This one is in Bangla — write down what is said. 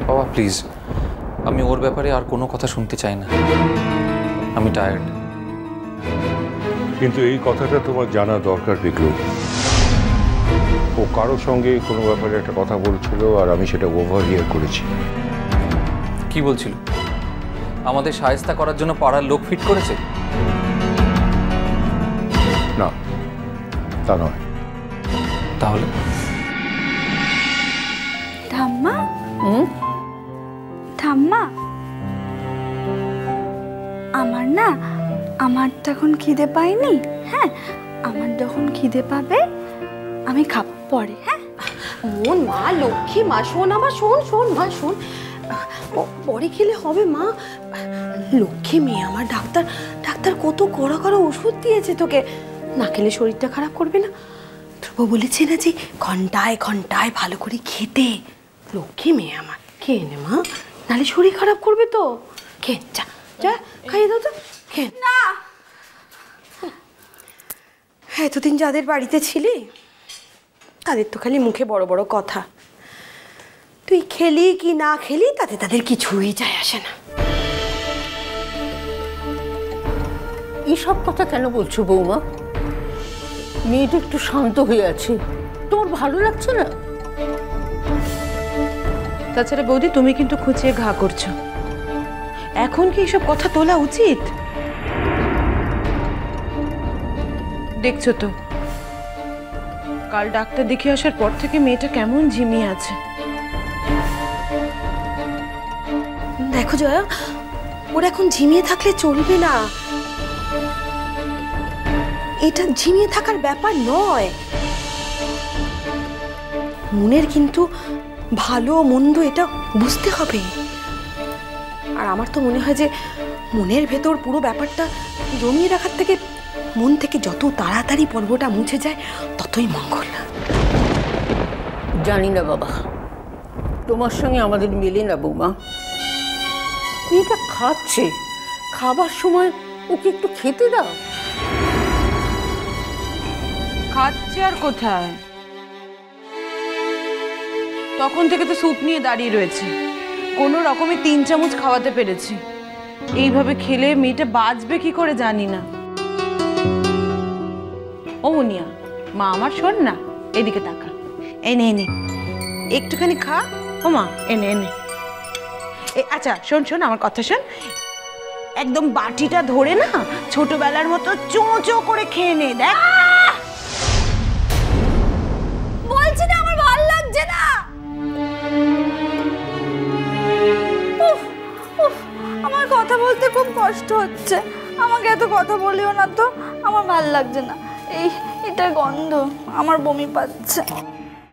বাবা প্লিজ, আমি ওর ব্যাপারে আর কোনো কথা শুনতে চাই না, আমি টায়ার্ড। কিন্তু এই কথাটা তোমার জানা দরকার বিক্রম। ও কারোর সঙ্গে কোনো ব্যাপারে একটা কথা বলছিল আর আমি সেটা ওভারহিয়ার করেছি। কি বলছিল? আমাদের সাহায্য করার জন্য পাড়ার লোক ফিট করেছে? না, তা নয়। তাহলে ঠাম্মা, ঠাম্মা, আমার তখন খিদে পাইনি। হ্যাঁ, আমার যখন খিদে পাবে আমি খাবো পরে। হ্যাঁ মন, মা লক্ষ্মী মা, শোন আমার, শোন শোন মা, শোন, পরে খেলে হবে মা। লক্ষ্মী মেয়ে আমার, ডাক্তার কত কড়া কড়া ওষুধ দিয়েছে তোকে, না খেলে শরীরটা খারাপ করবে না? ধ্রুব বলেছে না যে ঘন্টায় ঘন্টায় ভালো করে খেতে। লক্ষ্মী মেয়ে আমার, খেয়ে নে মা, নাহলে শরীর খারাপ করবে তো। খেয়ে যা, যা খাইয়ে দাও তো, খেয়ে না। এতদিন যাদের বাড়িতে ছিলি তাদের তো খালি মুখে বড় বড় কথা, তুই খেলি কি না খেলি তাতে তাদের কিছুই যায় আসে না। এইসব কথা কেন বলছো বৌমা? মেয়েটা একটু শান্ত হয়ে আছে, তোমার ভালো লাগছে না? তাছাড়া বৌদি, তুমি কিন্তু খুঁচিয়ে ঘা করছো। এখন কি এসব কথা তোলা উচিত? দেখছো তো কাল ডাক্তার দেখে আসার পর থেকে মেয়েটা কেমন ঝিমিয়ে আছে। দেখো জয়া, ওর এখন ঝিমিয়ে থাকলে চলবে না। এটা ঝিমিয়ে থাকার ব্যাপার নয়। মনের কিন্তু ভালো মন্দ এটা বুঝতে হবে। আর আমার তো মনে হয় যে মনের ভেতর পুরো ব্যাপারটা জমিয়ে রাখার থেকে মন থেকে যত তাড়াতাড়ি পর্বটা মুছে যায় ততই মঙ্গল। জানি না বাবা, তোমার সঙ্গে আমাদের মেলে না বৌমা। মেয়েটা খাচ্ছে, খাবার সময় ওকে একটু খেতে দাও। খাচ্ছে আর কোথায়, তখন থেকে তো স্যুপ নিয়ে দাঁড়িয়ে রয়েছে, কোনো রকমে 3 চামচ খাওয়াতে পেরেছি। এইভাবে খেলে মেয়েটা বাঁচবে কি করে জানি না। ও মুনিয়া, মা আমার শোন না, এদিকে তাকা, এনে একটুখানি খা। ও মা, এনে আচ্ছা শোন শোন, আমার কথা শোন, একদম বাটিটা ধরে না ছোটবেলার মতো চোঁ করে খেয়ে নে। দেখ বলছি না আমার ভালো লাগছে না। আমার কথা বলতে খুব কষ্ট হচ্ছে, আমাকে এত কথা বলিও না তো, আমার ভালো লাগছে না। এটার গন্ধ আমার বমি পাচ্ছে।